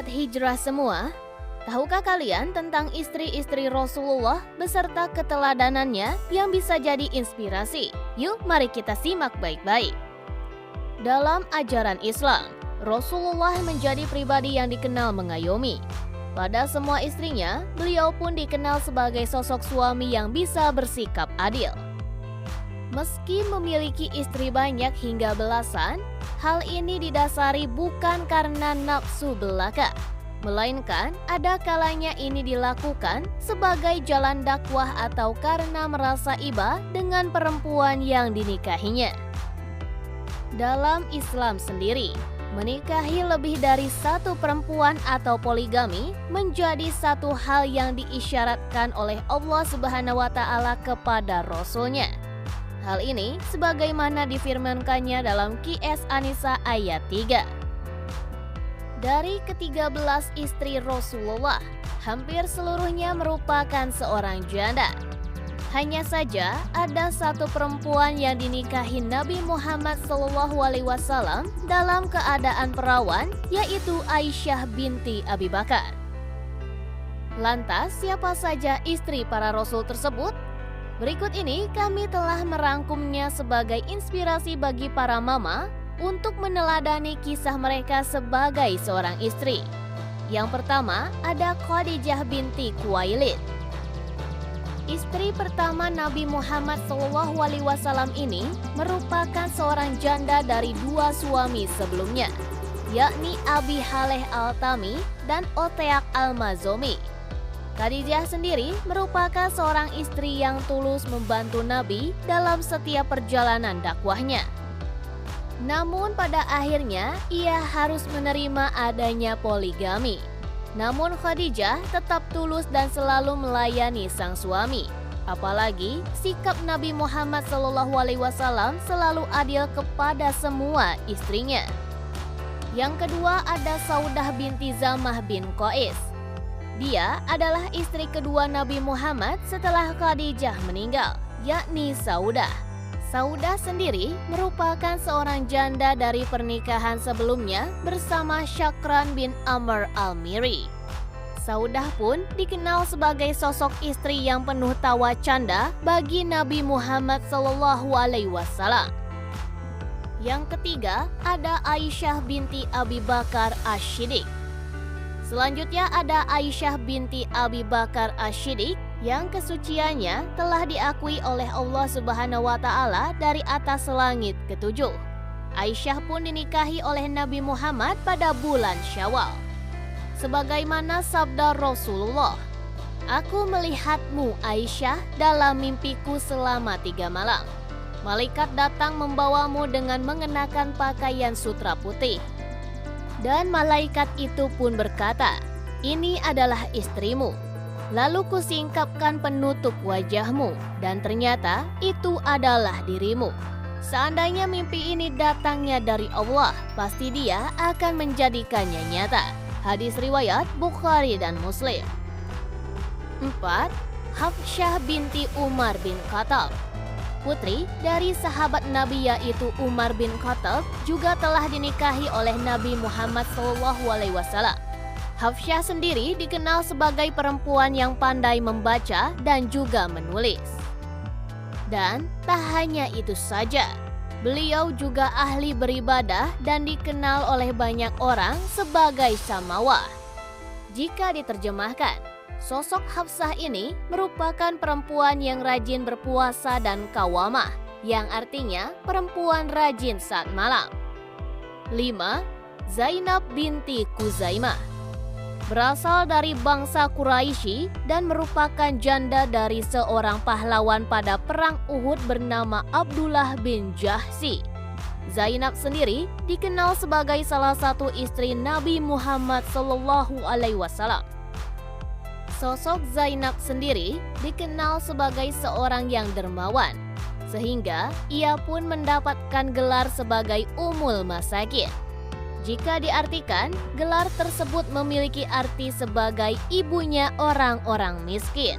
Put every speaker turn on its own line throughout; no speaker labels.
sahabat hijrah semua, tahukah kalian tentang istri-istri Rasulullah beserta keteladanannya yang bisa jadi inspirasi? Yuk mari kita simak baik-baik. Dalam ajaran Islam, Rasulullah menjadi pribadi yang dikenal mengayomi. Pada semua istrinya, beliau pun dikenal sebagai sosok suami yang bisa bersikap adil. Meski memiliki istri banyak hingga belasan, hal ini didasari bukan karena nafsu belaka, melainkan ada kalanya ini dilakukan sebagai jalan dakwah atau karena merasa iba dengan perempuan yang dinikahinya. Dalam Islam sendiri, menikahi lebih dari satu perempuan atau poligami menjadi satu hal yang diisyaratkan oleh Allah Subhanahu wa Ta'ala kepada Rasul-Nya. Hal ini sebagaimana difirmankannya dalam Qs An-Nisa ayat 3. Dari ke-13 istri Rasulullah, hampir seluruhnya merupakan seorang janda. Hanya saja ada satu perempuan yang dinikahi Nabi Muhammad SAW dalam keadaan perawan, yaitu Aisyah binti Abi Bakar. Lantas, siapa saja istri para Rasul tersebut? Berikut ini kami telah merangkumnya sebagai inspirasi bagi para mama untuk meneladani kisah mereka sebagai seorang istri. Yang pertama ada Khadijah binti Khuwailid. Istri pertama Nabi Muhammad SAW ini merupakan seorang janda dari dua suami sebelumnya, yakni Abi Haleh Al-Tami dan Oteak Al-Mazomi. Khadijah sendiri merupakan seorang istri yang tulus membantu Nabi dalam setiap perjalanan dakwahnya. Namun pada akhirnya ia harus menerima adanya poligami. Namun Khadijah tetap tulus dan selalu melayani sang suami. Apalagi sikap Nabi Muhammad SAW selalu adil kepada semua istrinya. Yang kedua ada Saudah binti Zamah bin Qais. Dia adalah istri kedua Nabi Muhammad setelah Khadijah meninggal, yakni Saudah. Saudah sendiri merupakan seorang janda dari pernikahan sebelumnya bersama Syakran bin Amr al-Miri. Saudah pun dikenal sebagai sosok istri yang penuh tawa canda bagi Nabi Muhammad SAW. Yang ketiga ada Aisyah binti Abi Bakar Asy-Syiddiq. Selanjutnya ada Aisyah binti Abi Bakar Asy-Syiddiq yang kesuciannya telah diakui oleh Allah Subhanahu wa Ta'ala dari atas langit ketujuh. Aisyah pun dinikahi oleh Nabi Muhammad pada bulan Syawal. Sebagaimana sabda Rasulullah, "Aku melihatmu Aisyah dalam mimpiku selama 3 malam. Malaikat datang membawamu dengan mengenakan pakaian sutra putih. Dan malaikat itu pun berkata, 'Ini adalah istrimu.' Lalu kusingkapkan penutup wajahmu, dan ternyata itu adalah dirimu. Seandainya mimpi ini datangnya dari Allah, pasti Dia akan menjadikannya nyata." Hadis riwayat Bukhari dan Muslim. 4. Hafsyah binti Umar bin Khattab. Putri dari sahabat Nabi yaitu Umar bin Khattab juga telah dinikahi oleh Nabi Muhammad SAW. Hafsyah sendiri dikenal sebagai perempuan yang pandai membaca dan juga menulis. Dan tak hanya itu saja, beliau juga ahli beribadah dan dikenal oleh banyak orang sebagai samawah. Jika diterjemahkan, sosok Hafsah ini merupakan perempuan yang rajin berpuasa dan qawamah, yang artinya perempuan rajin saat malam. 5. Zainab binti Khuzaimah. Berasal dari bangsa Quraisy dan merupakan janda dari seorang pahlawan pada perang Uhud bernama Abdullah bin Jahsy. Zainab sendiri dikenal sebagai salah satu istri Nabi Muhammad SAW. Sosok Zainab sendiri dikenal sebagai seorang yang dermawan, sehingga ia pun mendapatkan gelar sebagai Ummul Masakin. Jika diartikan, gelar tersebut memiliki arti sebagai ibunya orang-orang miskin.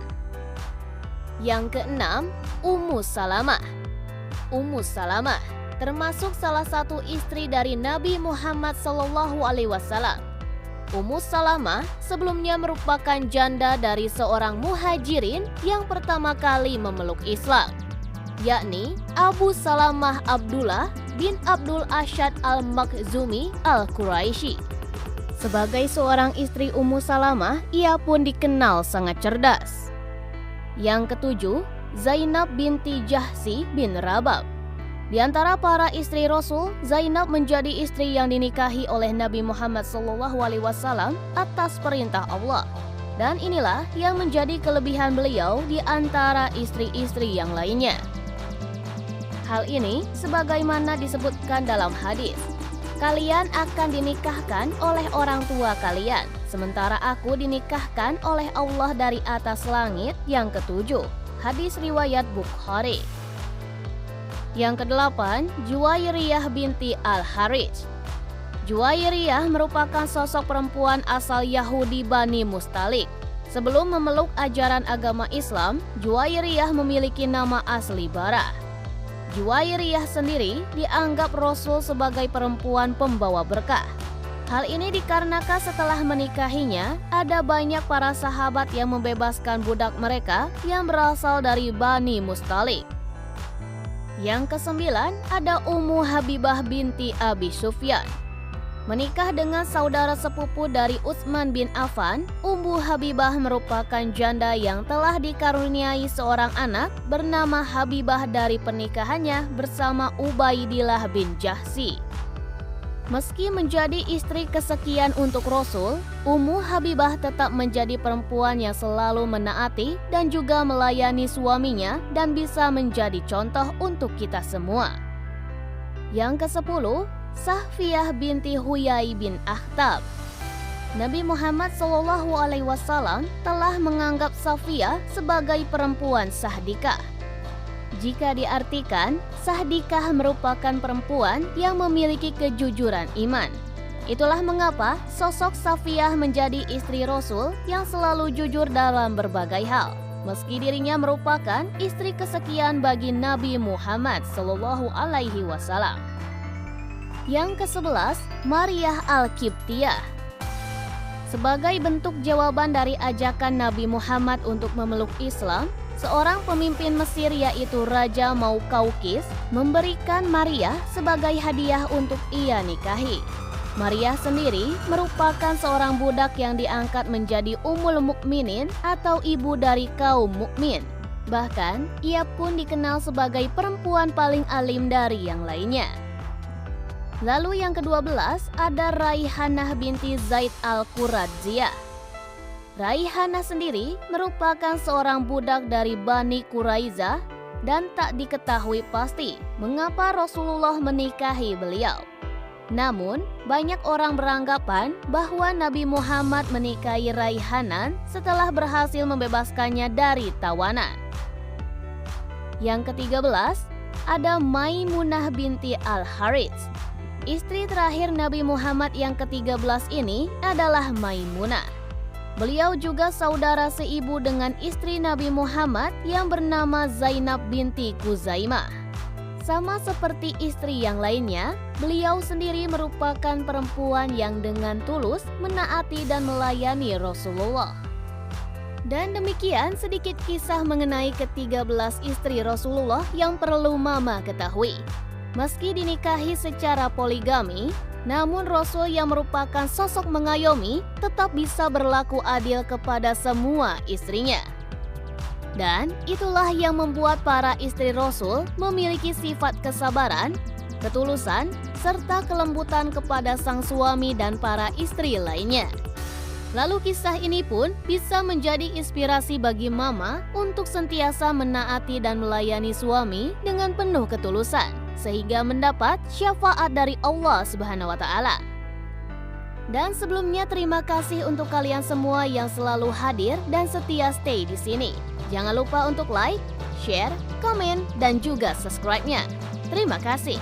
Yang keenam, Ummu Salamah. Ummu Salamah termasuk salah satu istri dari Nabi Muhammad SAW. Ummu Salamah sebelumnya merupakan janda dari seorang muhajirin yang pertama kali memeluk Islam, yakni Abu Salamah Abdullah bin Abdul Asyad al-Makhzumi al-Quraisy. Sebagai seorang istri Ummu Salamah, ia pun dikenal sangat cerdas. Yang ketujuh, Zainab binti Jahsi bin Rabab. Di antara para istri Rasul, Zainab menjadi istri yang dinikahi oleh Nabi Muhammad SAW atas perintah Allah. Dan inilah yang menjadi kelebihan beliau di antara istri-istri yang lainnya. Hal ini sebagaimana disebutkan dalam hadis, kalian akan dinikahkan oleh orang tua kalian, sementara aku dinikahkan oleh Allah dari atas langit. Yang ketujuh, hadis riwayat Bukhari. Yang kedelapan, Juwairiyah binti Al-Harith. Juwairiyah merupakan sosok perempuan asal Yahudi Bani Mustalik. Sebelum memeluk ajaran agama Islam, Juwairiyah memiliki nama asli Barah. Juwairiyah sendiri dianggap Rasul sebagai perempuan pembawa berkah. Hal ini dikarenakan setelah menikahinya, ada banyak para sahabat yang membebaskan budak mereka yang berasal dari Bani Mustalik. Yang kesembilan, ada Ummu Habibah binti Abi Sufyan. Menikah dengan saudara sepupu dari Utsman bin Affan, Ummu Habibah merupakan janda yang telah dikaruniai seorang anak bernama Habibah dari pernikahannya bersama Ubaidillah bin Jahsi. Meski menjadi istri kesekian untuk Rasul, Ummu Habibah tetap menjadi perempuan yang selalu menaati dan juga melayani suaminya dan bisa menjadi contoh untuk kita semua. Yang ke-10, Safiyah binti Huyai bin Akhtab. Nabi Muhammad SAW telah menganggap Safiyah sebagai perempuan sahdikah. Jika diartikan, sahdikah merupakan perempuan yang memiliki kejujuran iman. Itulah mengapa sosok Safiyah menjadi istri Rasul yang selalu jujur dalam berbagai hal, meski dirinya merupakan istri kesekian bagi Nabi Muhammad SAW. Yang ke-11, Maryah Al-Qibtiyah. Sebagai bentuk jawaban dari ajakan Nabi Muhammad untuk memeluk Islam, seorang pemimpin Mesir yaitu Raja Maukaukis memberikan Maryah sebagai hadiah untuk ia nikahi. Maryah sendiri merupakan seorang budak yang diangkat menjadi Ummul Mukminin atau ibu dari kaum mukmin. Bahkan, ia pun dikenal sebagai perempuan paling alim dari yang lainnya. Lalu yang ke-12 ada Raihanah binti Zaid al-Quradziyah. Raihanah sendiri merupakan seorang budak dari Bani Quraizah dan tak diketahui pasti mengapa Rasulullah menikahi beliau. Namun, banyak orang beranggapan bahwa Nabi Muhammad menikahi Raihanah setelah berhasil membebaskannya dari tawanan. Yang ke-13 ada Maimunah binti Al-Harith. Istri terakhir Nabi Muhammad yang ke-13 ini adalah Maimunah. Beliau juga saudara seibu dengan istri Nabi Muhammad yang bernama Zainab binti Kuzaimah. Sama seperti istri yang lainnya, beliau sendiri merupakan perempuan yang dengan tulus menaati dan melayani Rasulullah. Dan demikian sedikit kisah mengenai ke-13 istri Rasulullah yang perlu Mama ketahui. Meski dinikahi secara poligami, namun Rasul yang merupakan sosok mengayomi tetap bisa berlaku adil kepada semua istrinya. Dan itulah yang membuat para istri Rasul memiliki sifat kesabaran, ketulusan, serta kelembutan kepada sang suami dan para istri lainnya. Lalu kisah ini pun bisa menjadi inspirasi bagi Mama untuk sentiasa menaati dan melayani suami dengan penuh ketulusan, sehingga mendapat syafaat dari Allah Subhanahu wa Ta'ala. Dan sebelumnya terima kasih untuk kalian semua yang selalu hadir dan setia stay di sini. Jangan lupa untuk like, share, komen, dan juga subscribe-nya. Terima kasih.